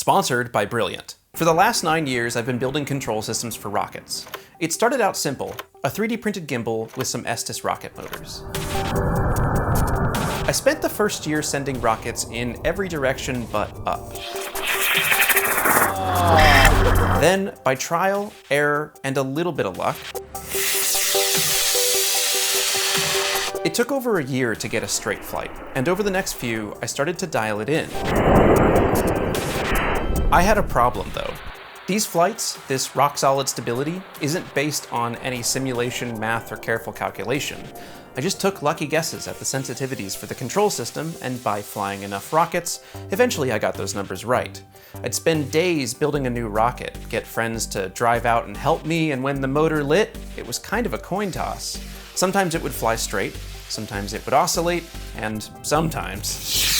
Sponsored by Brilliant. For the last 9 years, I've been building control systems for rockets. It started out simple, a 3D printed gimbal with some Estes rocket motors. I spent the first year sending rockets in every direction but up. Then, by trial, error, and a little bit of luck, it took over a year to get a straight flight, and over the next few, I started to dial it in. I had a problem though. These flights, this rock-solid stability, isn't based on any simulation, math, or careful calculation. I just took lucky guesses at the sensitivities for the control system, and by flying enough rockets, eventually I got those numbers right. I'd spend days building a new rocket, get friends to drive out and help me, and when the motor lit, it was kind of a coin toss. Sometimes it would fly straight, sometimes it would oscillate, and sometimes...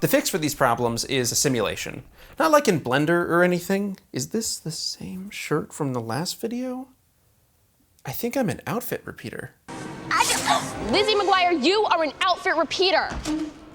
The fix for these problems is a simulation. Not like in Blender or anything. Is this the same shirt from the last video? I think I'm an outfit repeater. Lizzie McGuire, you are an outfit repeater.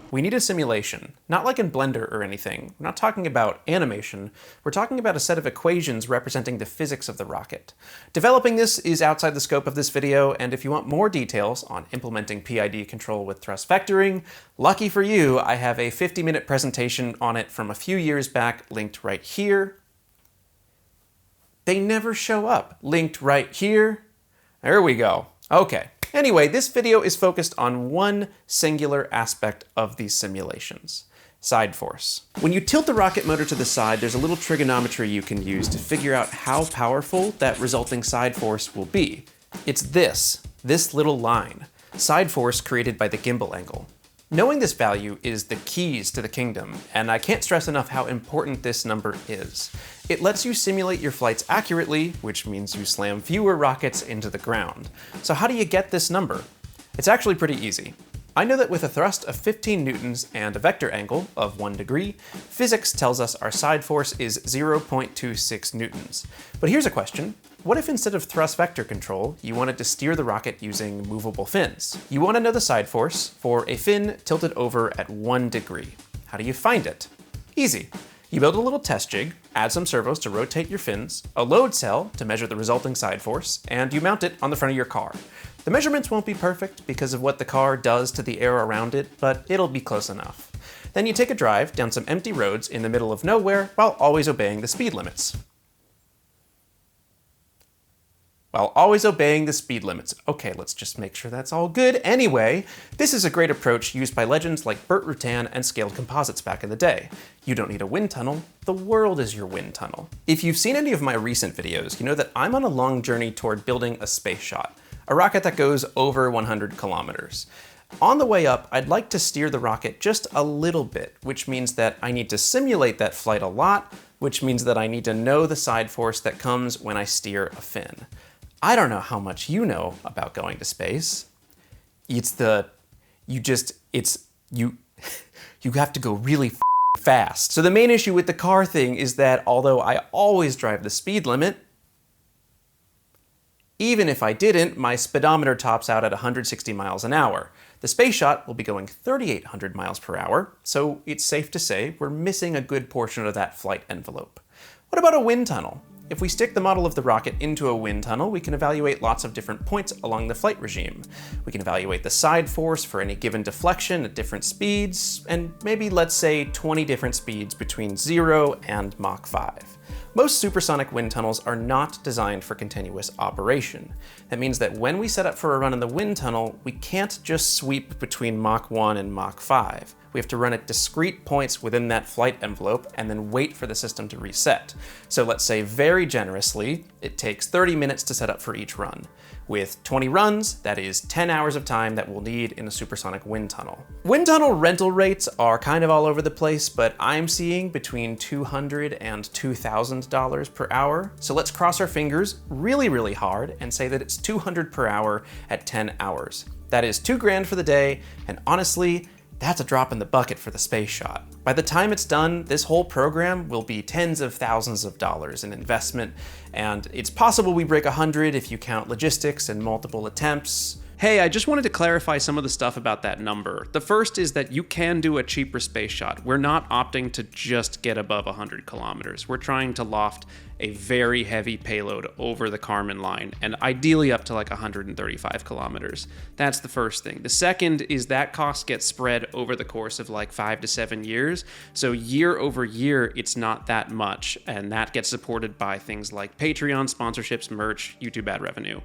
We need a simulation, not like in Blender or anything. We're not talking about animation. We're talking about a set of equations representing the physics of the rocket. Developing this is outside the scope of this video, and if you want more details on implementing PID control with thrust vectoring, lucky for you, I have a 50-minute presentation on it from a few years back, linked right here. They never show up. Linked right here. There we go. Okay. Anyway, this video is focused on one singular aspect of these simulations: side force. When you tilt the rocket motor to the side, there's a little trigonometry you can use to figure out how powerful that resulting side force will be. It's this little line, side force created by the gimbal angle. Knowing this value is the keys to the kingdom, and I can't stress enough how important this number is. It lets you simulate your flights accurately, which means you slam fewer rockets into the ground. So how do you get this number? It's actually pretty easy. I know that with a thrust of 15 newtons and a vector angle of 1 degree, physics tells us our side force is 0.26 newtons. But here's a question. What if instead of thrust vector control, you wanted to steer the rocket using movable fins? You want to know the side force for a fin tilted over at 1 degree. How do you find it? Easy. You build a little test jig, add some servos to rotate your fins, a load cell to measure the resulting side force, and you mount it on the front of your car. The measurements won't be perfect because of what the car does to the air around it, but it'll be close enough. Then you take a drive down some empty roads in the middle of nowhere while always obeying the speed limits. Okay, let's just make sure that's all good. Anyway, this is a great approach used by legends like Burt Rutan and Scaled Composites back in the day. You don't need a wind tunnel, the world is your wind tunnel. If you've seen any of my recent videos, you know that I'm on a long journey toward building a space shot, a rocket that goes over 100 kilometers. On the way up, I'd like to steer the rocket just a little bit, which means that I need to simulate that flight a lot, which means that I need to know the side force that comes when I steer a fin. I don't know how much you know about going to space. You have to go really fast. So the main issue with the car thing is that although I always drive the speed limit, even if I didn't, my speedometer tops out at 160 miles an hour. The space shot will be going 3,800 miles per hour, so it's safe to say we're missing a good portion of that flight envelope. What about a wind tunnel? If we stick the model of the rocket into a wind tunnel, we can evaluate lots of different points along the flight regime. We can evaluate the side force for any given deflection at different speeds, and maybe let's say 20 different speeds between 0 and Mach 5. Most supersonic wind tunnels are not designed for continuous operation. That means that when we set up for a run in the wind tunnel, we can't just sweep between Mach 1 and Mach 5. We have to run at discrete points within that flight envelope and then wait for the system to reset. So let's say very generously, it takes 30 minutes to set up for each run. With 20 runs, that is 10 hours of time that we'll need in a supersonic wind tunnel. Wind tunnel rental rates are kind of all over the place, but I'm seeing between $200 and $2,000 per hour. So let's cross our fingers really, really hard and say that it's $200 per hour at 10 hours. That is $2,000 for the day, and honestly, that's a drop in the bucket for the space shot. By the time it's done, this whole program will be tens of thousands of dollars in investment, and it's possible we break 100 if you count logistics and multiple attempts. Hey, I just wanted to clarify some of the stuff about that number. The first is that you can do a cheaper space shot. We're not opting to just get above 100 kilometers. We're trying to loft a very heavy payload over the Kármán line, and ideally up to like 135 kilometers. That's the first thing. The second is that cost gets spread over the course of like 5 to 7 years. So year over year, it's not that much, and that gets supported by things like Patreon, sponsorships, merch, YouTube ad revenue.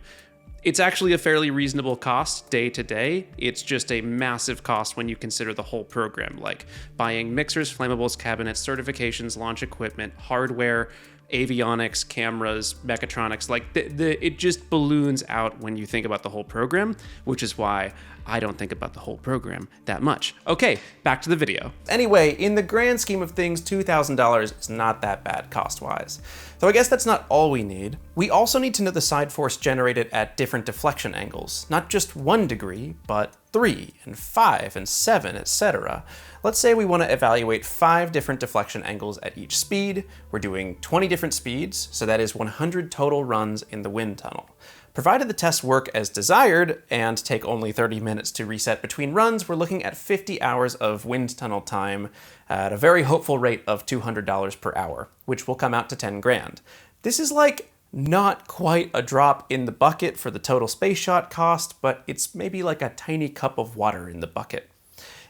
It's actually a fairly reasonable cost day to day. It's just a massive cost when you consider the whole program, like buying mixers, flammables, cabinets, certifications, launch equipment, hardware, avionics, cameras, mechatronics. Like it just balloons out when you think about the whole program, which is why I don't think about the whole program that much. Okay, back to the video. Anyway, in the grand scheme of things, $2,000 is not that bad cost-wise. Though I guess that's not all we need. We also need to know the side force generated at different deflection angles, not just 1 degree, but 3 and 5 and 7, etc. Let's say we want to evaluate 5 different deflection angles at each speed. We're doing 20 different speeds, so that is 100 total runs in the wind tunnel. Provided the tests work as desired and take only 30 minutes to reset between runs, we're looking at 50 hours of wind tunnel time at a very hopeful rate of $200 per hour, which will come out to 10 grand. This is like not quite a drop in the bucket for the total space shot cost, but it's maybe like a tiny cup of water in the bucket.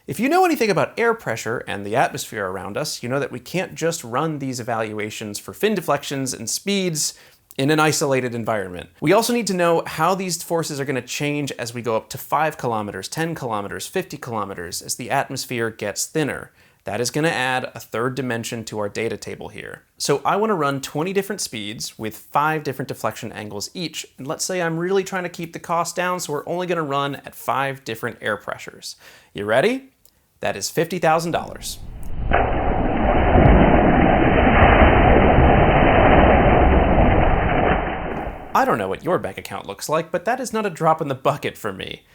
If you know anything about air pressure and the atmosphere around us, you know that we can't just run these evaluations for fin deflections and speeds in an isolated environment. We also need to know how these forces are going to change as we go up to 5 kilometers, 10 kilometers, 50 kilometers as the atmosphere gets thinner. That is going to add a third dimension to our data table here. So I want to run 20 different speeds with 5 different deflection angles each. And let's say I'm really trying to keep the cost down, so we're only going to run at 5 different air pressures. You ready? That is $50,000. I don't know what your bank account looks like, but that is not a drop in the bucket for me.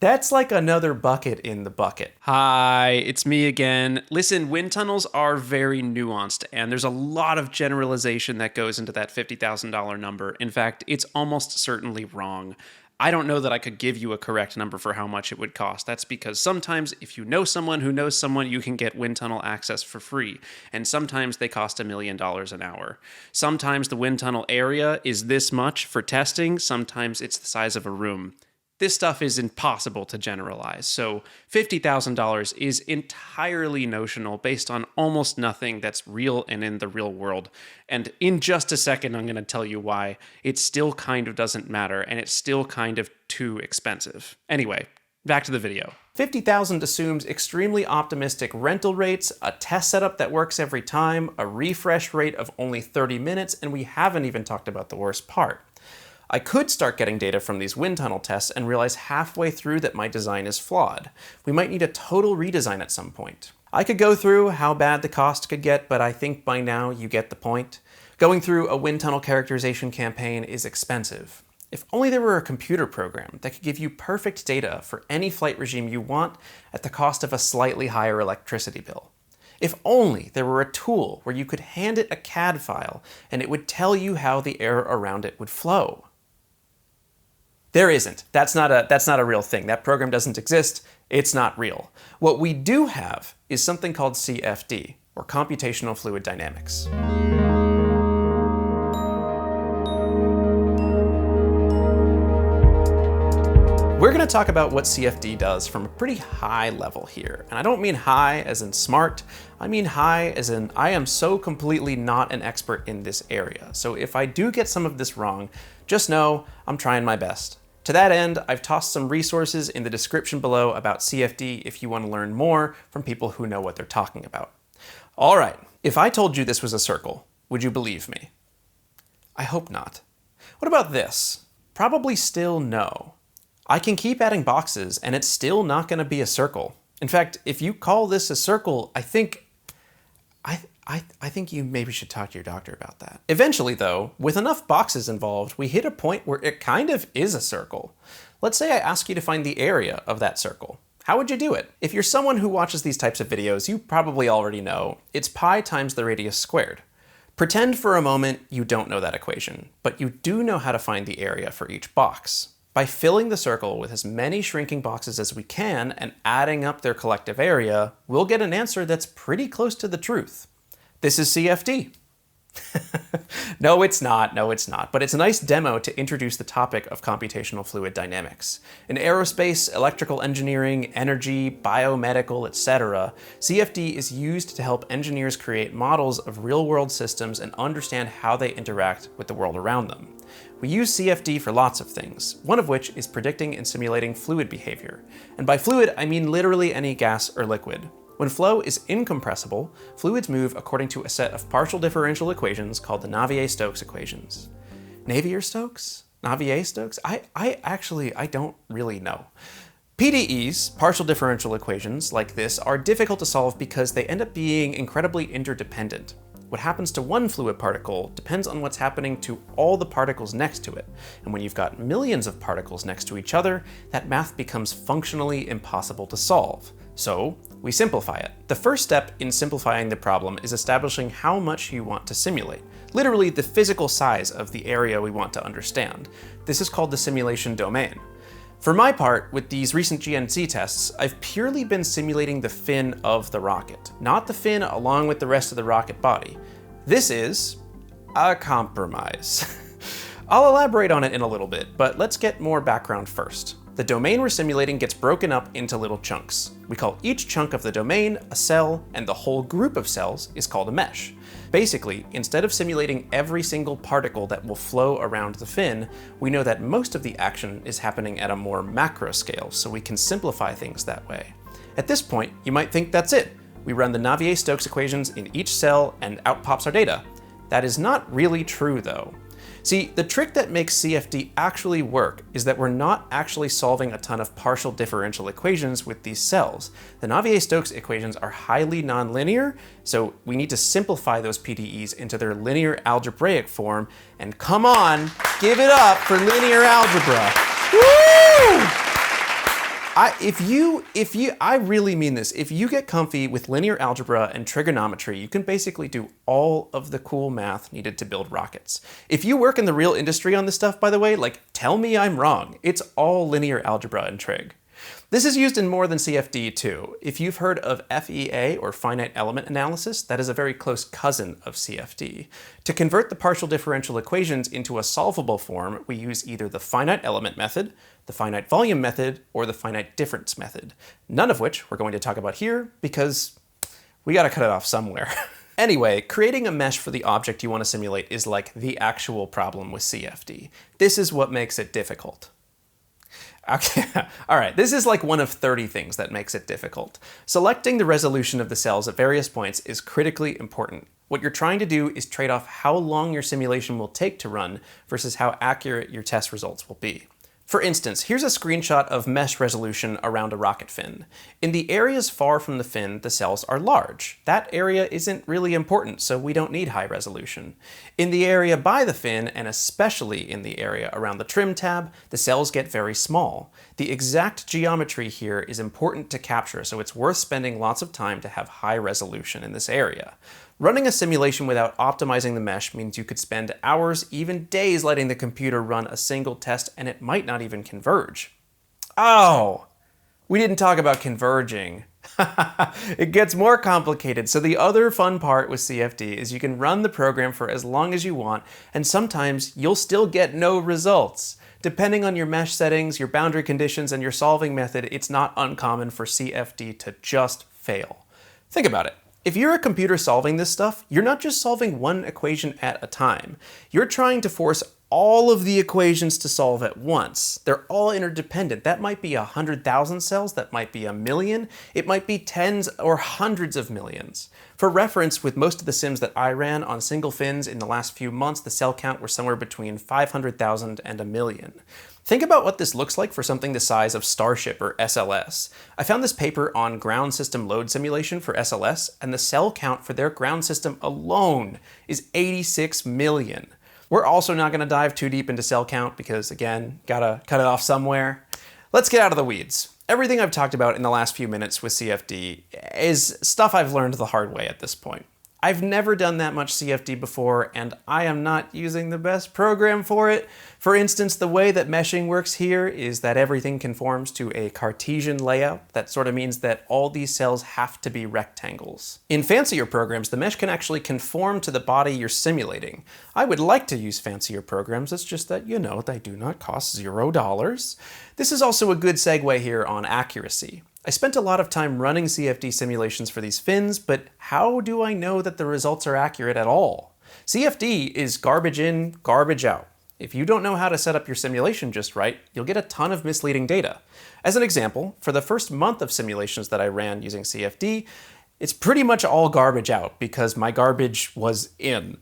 That's like another bucket in the bucket. Hi, it's me again. Listen, wind tunnels are very nuanced, and there's a lot of generalization that goes into that $50,000 number. In fact, it's almost certainly wrong. I don't know that I could give you a correct number for how much it would cost. That's because sometimes if you know someone who knows someone, you can get wind tunnel access for free. And sometimes they cost $1 million an hour. Sometimes the wind tunnel area is this much for testing. Sometimes it's the size of a room. This stuff is impossible to generalize, so $50,000 is entirely notional based on almost nothing that's real and in the real world. And in just a second, I'm going to tell you why it still kind of doesn't matter, and it's still kind of too expensive. Anyway, back to the video. $50,000 assumes extremely optimistic rental rates, a test setup that works every time, a refresh rate of only 30 minutes, and we haven't even talked about the worst part. I could start getting data from these wind tunnel tests and realize halfway through that my design is flawed. We might need a total redesign at some point. I could go through how bad the cost could get, but I think by now you get the point. Going through a wind tunnel characterization campaign is expensive. If only there were a computer program that could give you perfect data for any flight regime you want at the cost of a slightly higher electricity bill. If only there were a tool where you could hand it a CAD file and it would tell you how the air around it would flow. There isn't. That's not a real thing. That program doesn't exist. It's not real. What we do have is something called CFD, or Computational Fluid Dynamics. We're going to talk about what CFD does from a pretty high level here. And I don't mean high as in smart, I mean high as in I am so completely not an expert in this area. So if I do get some of this wrong, just know I'm trying my best. To that end, I've tossed some resources in the description below about CFD if you want to learn more from people who know what they're talking about. All right, if I told you this was a circle, would you believe me? I hope not. What about this? Probably still no. I can keep adding boxes and it's still not going to be a circle. In fact, if you call this a circle, I think you maybe should talk to your doctor about that. Eventually though, with enough boxes involved, we hit a point where it kind of is a circle. Let's say I ask you to find the area of that circle. How would you do it? If you're someone who watches these types of videos, you probably already know it's pi times the radius squared. Pretend for a moment you don't know that equation, but you do know how to find the area for each box. By filling the circle with as many shrinking boxes as we can and adding up their collective area, we'll get an answer that's pretty close to the truth. This is CFD. No, it's not. But it's a nice demo to introduce the topic of computational fluid dynamics. In aerospace, electrical engineering, energy, biomedical, etc., CFD is used to help engineers create models of real-world systems and understand how they interact with the world around them. We use CFD for lots of things, one of which is predicting and simulating fluid behavior. And by fluid, I mean literally any gas or liquid. When flow is incompressible, fluids move according to a set of partial differential equations called the Navier-Stokes equations. Navier-Stokes? Navier-Stokes? I don't really know. PDEs, partial differential equations, like this, are difficult to solve because they end up being incredibly interdependent. What happens to one fluid particle depends on what's happening to all the particles next to it. And when you've got millions of particles next to each other, that math becomes functionally impossible to solve. So we simplify it. The first step in simplifying the problem is establishing how much you want to simulate, literally the physical size of the area we want to understand. This is called the simulation domain. For my part, with these recent GNC tests, I've purely been simulating the fin of the rocket, not the fin along with the rest of the rocket body. This is a compromise. I'll elaborate on it in a little bit, but let's get more background first. The domain we're simulating gets broken up into little chunks. We call each chunk of the domain a cell, and the whole group of cells is called a mesh. Basically, instead of simulating every single particle that will flow around the fin, we know that most of the action is happening at a more macro scale, so we can simplify things that way. At this point, you might think that's it. We run the Navier-Stokes equations in each cell and out pops our data. That is not really true though. See, the trick that makes CFD actually work is that we're not actually solving a ton of partial differential equations with these cells. The Navier-Stokes equations are highly nonlinear, so we need to simplify those PDEs into their linear algebraic form, and come on, give it up for linear algebra. Woo! I really mean this. If you get comfy with linear algebra and trigonometry, you can basically do all of the cool math needed to build rockets. If you work in the real industry on this stuff, by the way, tell me I'm wrong. It's all linear algebra and trig. This is used in more than CFD too. If you've heard of FEA, or finite element analysis, that is a very close cousin of CFD. To convert the partial differential equations into a solvable form, we use either the finite element method, the finite volume method, or the finite difference method. None of which we're going to talk about here because we gotta cut it off somewhere. Anyway, creating a mesh for the object you want to simulate is like the actual problem with CFD. This is what makes it difficult. Okay, all right, this is like one of 30 things that makes it difficult. Selecting the resolution of the cells at various points is critically important. What you're trying to do is trade off how long your simulation will take to run versus how accurate your test results will be. For instance, here's a screenshot of mesh resolution around a rocket fin. In the areas far from the fin, the cells are large. That area isn't really important, so we don't need high resolution. In the area by the fin, and especially in the area around the trim tab, the cells get very small. The exact geometry here is important to capture, so it's worth spending lots of time to have high resolution in this area. Running a simulation without optimizing the mesh means you could spend hours, even days, letting the computer run a single test and it might not even converge. Oh, we didn't talk about converging. It gets more complicated. So the other fun part with CFD is you can run the program for as long as you want, and sometimes you'll still get no results. Depending on your mesh settings, your boundary conditions, and your solving method, it's not uncommon for CFD to just fail. Think about it. If you're a computer solving this stuff, you're not just solving one equation at a time. You're trying to force all of the equations to solve at once. They're all interdependent. That might be 100,000 cells, that might be 1 million, it might be tens or hundreds of millions. For reference, with most of the sims that I ran on single fins in the last few months, the cell count were somewhere between 500,000 and 1 million. Think about what this looks like for something the size of Starship or SLS. I found this paper on ground system load simulation for SLS, and the cell count for their ground system alone is 86 million. We're also not going to dive too deep into cell count because, again, gotta cut it off somewhere. Let's get out of the weeds. Everything I've talked about in the last few minutes with CFD is stuff I've learned the hard way at this point. I've never done that much CFD before, and I am not using the best program for it. For instance, the way that meshing works here is that everything conforms to a Cartesian layout. That sort of means that all these cells have to be rectangles. In fancier programs, the mesh can actually conform to the body you're simulating. I would like to use fancier programs, it's just that, you know, they do not cost $0. This is also a good segue here on accuracy. I spent a lot of time running CFD simulations for these fins, but how do I know that the results are accurate at all? CFD is garbage in, garbage out. If you don't know how to set up your simulation just right, you'll get a ton of misleading data. As an example, for the first month of simulations that I ran using CFD, it's pretty much all garbage out because my garbage was in.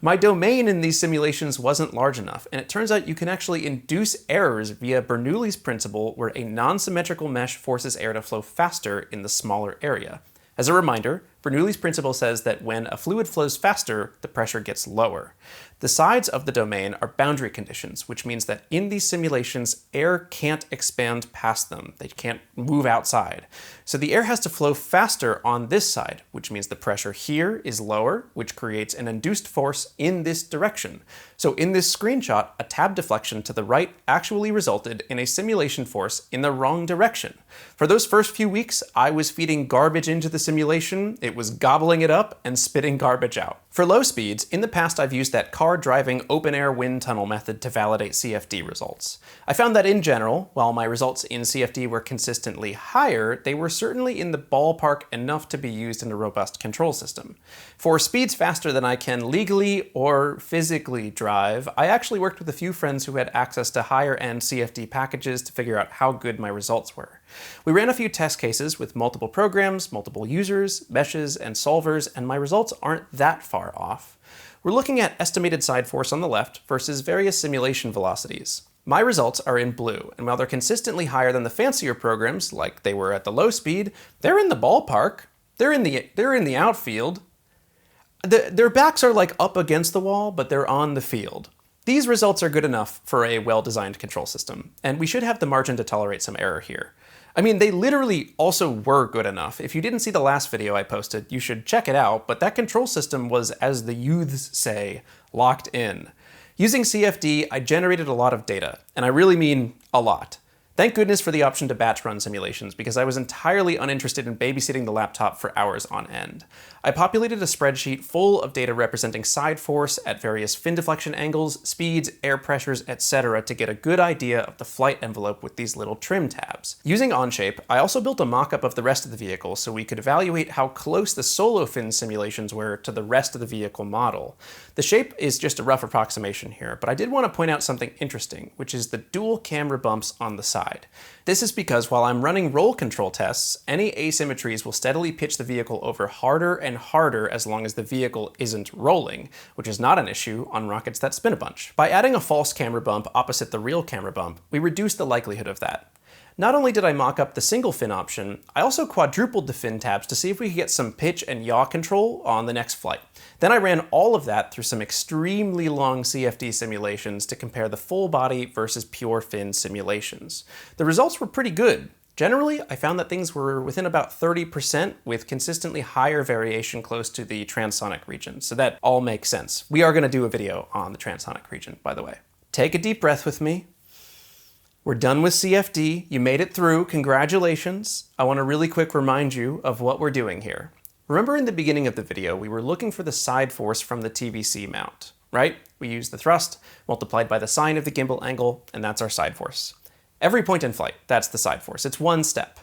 My domain in these simulations wasn't large enough, and it turns out you can actually induce errors via Bernoulli's principle, where a non-symmetrical mesh forces air to flow faster in the smaller area. As a reminder, Bernoulli's principle says that when a fluid flows faster, the pressure gets lower. The sides of the domain are boundary conditions, which means that in these simulations, air can't expand past them. They can't move outside. So the air has to flow faster on this side, which means the pressure here is lower, which creates an induced force in this direction. So in this screenshot, a tab deflection to the right actually resulted in a simulation force in the wrong direction. For those first few weeks, I was feeding garbage into the simulation. It was gobbling it up and spitting garbage out. For low speeds, in the past I've used that car driving open-air wind tunnel method to validate CFD results. I found that in general, while my results in CFD were consistently higher, they were certainly in the ballpark enough to be used in a robust control system. For speeds faster than I can legally or physically drive, I actually worked with a few friends who had access to higher-end CFD packages to figure out how good my results were. We ran a few test cases with multiple programs, multiple users, meshes, and solvers, and my results aren't that far off. We're looking at estimated side force on the left versus various simulation velocities. My results are in blue, and while they're consistently higher than the fancier programs, like they were at the low speed, they're in the ballpark. They're in the outfield. Their backs are like up against the wall, but they're on the field. These results are good enough for a well-designed control system, and we should have the margin to tolerate some error here. I mean, they literally also were good enough. If you didn't see the last video I posted, you should check it out, but that control system was, as the youths say, locked in. Using CFD, I generated a lot of data, and I really mean a lot. Thank goodness for the option to batch run simulations, because I was entirely uninterested in babysitting the laptop for hours on end. I populated a spreadsheet full of data representing side force at various fin deflection angles, speeds, air pressures, etc. to get a good idea of the flight envelope with these little trim tabs. Using Onshape, I also built a mock-up of the rest of the vehicle so we could evaluate how close the solo fin simulations were to the rest of the vehicle model. The shape is just a rough approximation here, but I did want to point out something interesting, which is the dual camera bumps on the side. This is because while I'm running roll control tests, any asymmetries will steadily pitch the vehicle over harder and harder as long as the vehicle isn't rolling, which is not an issue on rockets that spin a bunch. By adding a false camera bump opposite the real camera bump, we reduce the likelihood of that. Not only did I mock up the single fin option, I also quadrupled the fin tabs to see if we could get some pitch and yaw control on the next flight. Then I ran all of that through some extremely long CFD simulations to compare the full body versus pure fin simulations. The results were pretty good. Generally, I found that things were within about 30% with consistently higher variation close to the transonic region, so that all makes sense. We are going to do a video on the transonic region, by the way. Take a deep breath with me. We're done with CFD. You made it through. Congratulations. I want to really quick remind you of what we're doing here. Remember in the beginning of the video, we were looking for the side force from the TVC mount, right? We used the thrust multiplied by the sine of the gimbal angle, and that's our side force. Every point in flight, that's the side force. It's one step.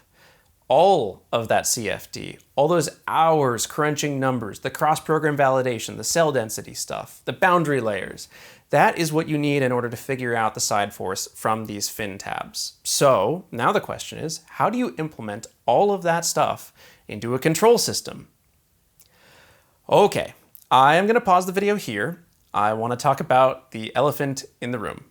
All of that CFD, all those hours crunching numbers, the cross-program validation, the cell density stuff, the boundary layers, that is what you need in order to figure out the side force from these fin tabs. So now the question is, how do you implement all of that stuff into a control system? Okay, I am going to pause the video here. I want to talk about the elephant in the room.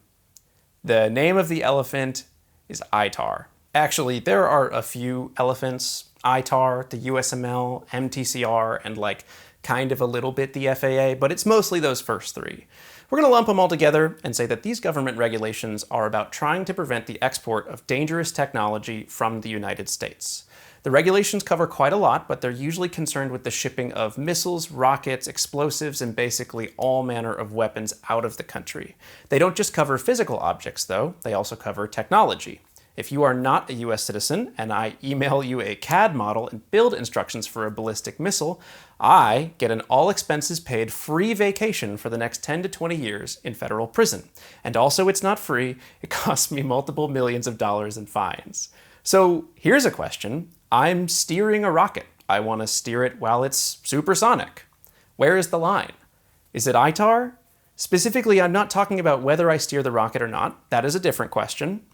The name of the elephant is ITAR. Actually, there are a few elephants: ITAR, the USML, MTCR, and like kind of a little bit the FAA, but it's mostly those first three. We're going to lump them all together and say that these government regulations are about trying to prevent the export of dangerous technology from the United States. The regulations cover quite a lot, but they're usually concerned with the shipping of missiles, rockets, explosives, and basically all manner of weapons out of the country. They don't just cover physical objects, though. They also cover technology. If you are not a US citizen and I email you a CAD model and build instructions for a ballistic missile, I get an all expenses paid free vacation for the next 10 to 20 years in federal prison. And also it's not free, it costs me multiple millions of dollars in fines. So here's a question. I'm steering a rocket. I want to steer it while it's supersonic. Where is the line? Is it ITAR? Specifically, I'm not talking about whether I steer the rocket or not. That is a different question.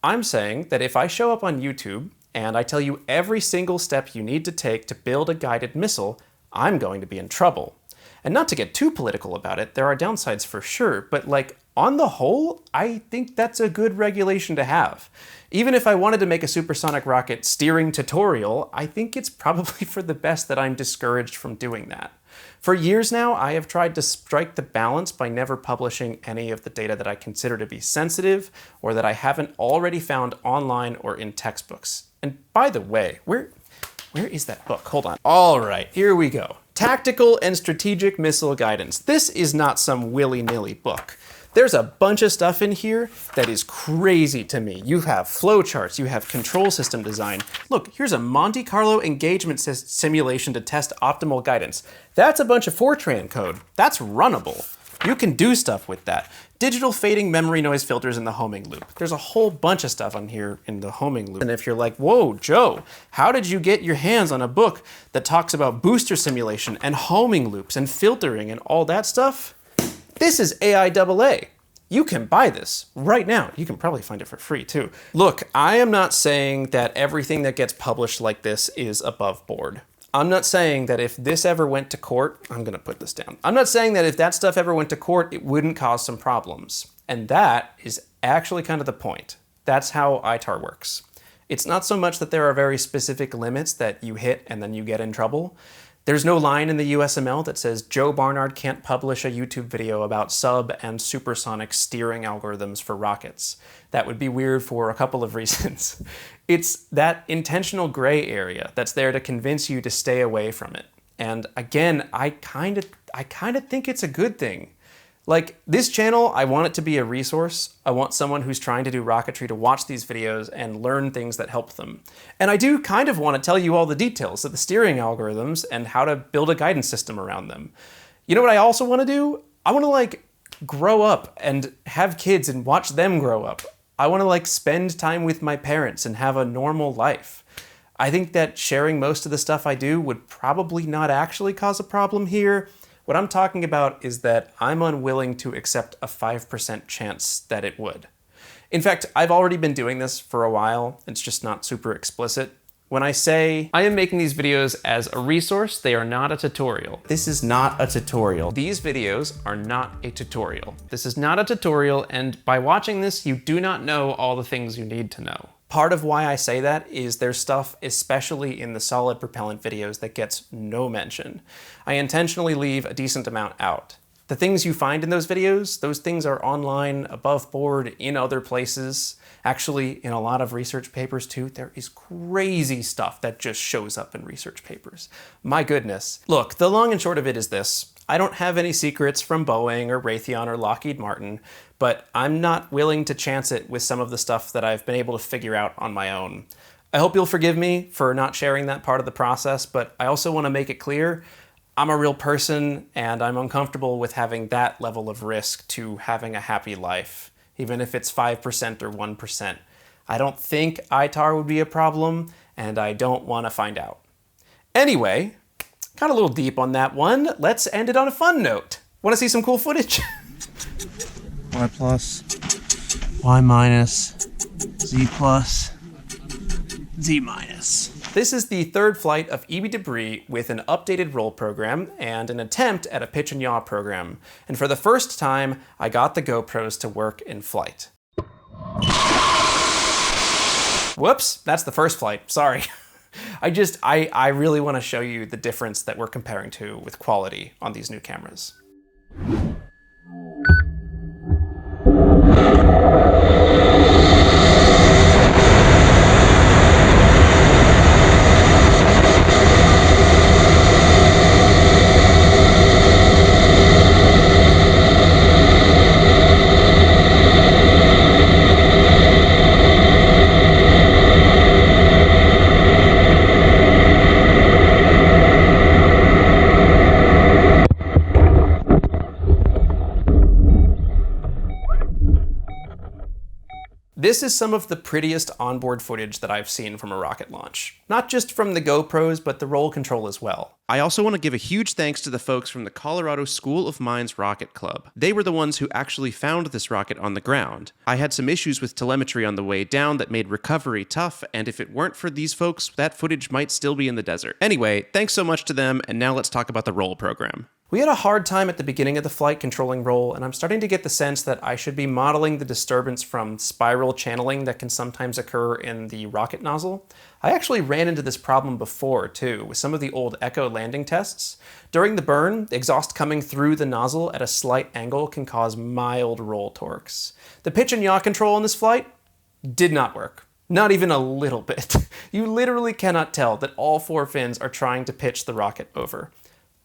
I'm saying that if I show up on YouTube and I tell you every single step you need to take to build a guided missile, I'm going to be in trouble. And not to get too political about it, there are downsides for sure, but like on the whole, I think that's a good regulation to have. Even if I wanted to make a supersonic rocket steering tutorial, I think it's probably for the best that I'm discouraged from doing that. For years now, I have tried to strike the balance by never publishing any of the data that I consider to be sensitive or that I haven't already found online or in textbooks. And by the way, where is that book? Hold on. All right, here we go. Tactical and Strategic Missile Guidance. This is not some willy-nilly book. There's a bunch of stuff in here that is crazy to me. You have flowcharts, you have control system design. Look, here's a Monte Carlo engagement simulation to test optimal guidance. That's a bunch of Fortran code. That's runnable. You can do stuff with that. Digital fading memory noise filters in the homing loop. There's a whole bunch of stuff on here in the homing loop. And if you're like, whoa, Joe, how did you get your hands on a book that talks about booster simulation and homing loops and filtering and all that stuff? This is AIAA. You can buy this right now. You can probably find it for free too. Look, I am not saying that everything that gets published like this is above board. I'm not saying that if this ever went to court, I'm gonna put this down. I'm not saying that if that stuff ever went to court, it wouldn't cause some problems. And that is actually kind of the point. That's how ITAR works. It's not so much that there are very specific limits that you hit and then you get in trouble. There's no line in the USML that says Joe Barnard can't publish a YouTube video about sub and supersonic steering algorithms for rockets. That would be weird for a couple of reasons. It's that intentional gray area that's there to convince you to stay away from it. And again, I kind of think it's a good thing. Like, this channel, I want it to be a resource. I want someone who's trying to do rocketry to watch these videos and learn things that help them. And I do kind of want to tell you all the details of the steering algorithms and how to build a guidance system around them. You know what I also want to do? I want to like grow up and have kids and watch them grow up. I want to like spend time with my parents and have a normal life. I think that sharing most of the stuff I do would probably not actually cause a problem here. What I'm talking about is that I'm unwilling to accept a 5% chance that it would. In fact, I've already been doing this for a while. It's just not super explicit. When I say I am making these videos as a resource, they are not a tutorial. This is not a tutorial. These videos are not a tutorial. This is not a tutorial, and by watching this, you do not know all the things you need to know. Part of why I say that is there's stuff, especially in the solid propellant videos, that gets no mention. I intentionally leave a decent amount out. The things you find in those videos, those things are online, above board, in other places. Actually, in a lot of research papers too, there is crazy stuff that just shows up in research papers. My goodness. Look, the long and short of it is this. I don't have any secrets from Boeing or Raytheon or Lockheed Martin, but I'm not willing to chance it with some of the stuff that I've been able to figure out on my own. I hope you'll forgive me for not sharing that part of the process, but I also want to make it clear I'm a real person and I'm uncomfortable with having that level of risk to having a happy life, even if it's 5% or 1%. I don't think ITAR would be a problem, and I don't want to find out. Anyway, got a little deep on that one. Let's end it on a fun note. Want to see some cool footage? Y plus, Y minus, Z plus, Z minus. This is the third flight of EB Debris with an updated roll program and an attempt at a pitch and yaw program. And for the first time, I got the GoPros to work in flight. Whoops, that's the first flight, sorry. I really want to show you the difference that we're comparing to with quality on these new cameras. This is some of the prettiest onboard footage that I've seen from a rocket launch. Not just from the GoPros, but the roll control as well. I also want to give a huge thanks to the folks from the Colorado School of Mines Rocket Club. They were the ones who actually found this rocket on the ground. I had some issues with telemetry on the way down that made recovery tough, and if it weren't for these folks, that footage might still be in the desert. Anyway, thanks so much to them, and now let's talk about the roll program. We had a hard time at the beginning of the flight controlling roll, and I'm starting to get the sense that I should be modeling the disturbance from spiral channeling that can sometimes occur in the rocket nozzle. I actually ran into this problem before, too, with some of the old Echo landing tests. During the burn, the exhaust coming through the nozzle at a slight angle can cause mild roll torques. The pitch and yaw control on this flight did not work. Not even a little bit. You literally cannot tell that all 4 fins are trying to pitch the rocket over.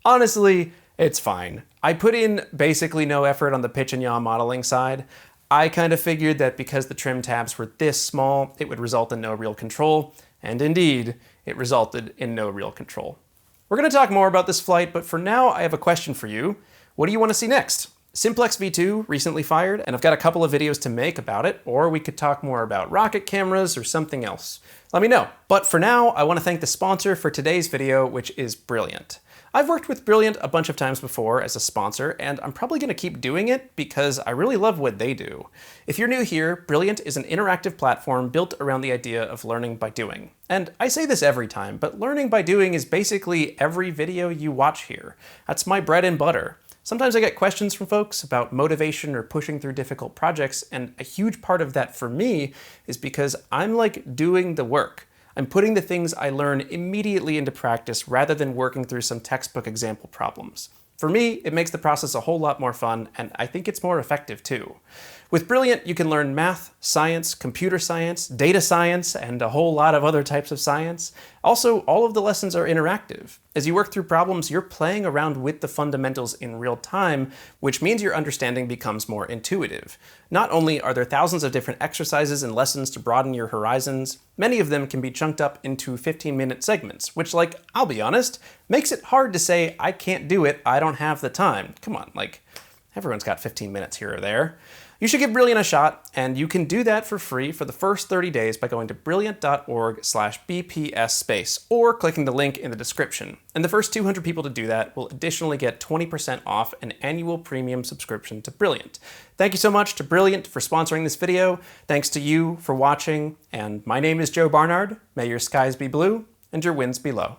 Honestly, it's fine. I put in basically no effort on the pitch and yaw modeling side. I kind of figured that because the trim tabs were this small, it would result in no real control, and indeed, it resulted in no real control. We're going to talk more about this flight, but for now, I have a question for you. What do you want to see next? Simplex V2 recently fired, and I've got a couple of videos to make about it, or we could talk more about rocket cameras or something else. Let me know. But for now, I want to thank the sponsor for today's video, which is Brilliant. I've worked with Brilliant a bunch of times before as a sponsor, and I'm probably going to keep doing it because I really love what they do. If you're new here, Brilliant is an interactive platform built around the idea of learning by doing. And I say this every time, but learning by doing is basically every video you watch here. That's my bread and butter. Sometimes I get questions from folks about motivation or pushing through difficult projects, and a huge part of that for me is because I'm like doing the work. I'm putting the things I learn immediately into practice rather than working through some textbook example problems. For me, it makes the process a whole lot more fun, and I think it's more effective too. With Brilliant, you can learn math, science, computer science, data science, and a whole lot of other types of science. Also, all of the lessons are interactive. As you work through problems, you're playing around with the fundamentals in real time, which means your understanding becomes more intuitive. Not only are there thousands of different exercises and lessons to broaden your horizons, many of them can be chunked up into 15-minute segments, which, I'll be honest, makes it hard to say, I can't do it, I don't have the time. Come on, everyone's got 15 minutes here or there. You should give Brilliant a shot, and you can do that for free for the first 30 days by going to brilliant.org/BPS.space or clicking the link in the description. And the first 200 people to do that will additionally get 20% off an annual premium subscription to Brilliant. Thank you so much to Brilliant for sponsoring this video. Thanks to you for watching, and my name is Joe Barnard. May your skies be blue and your winds be low.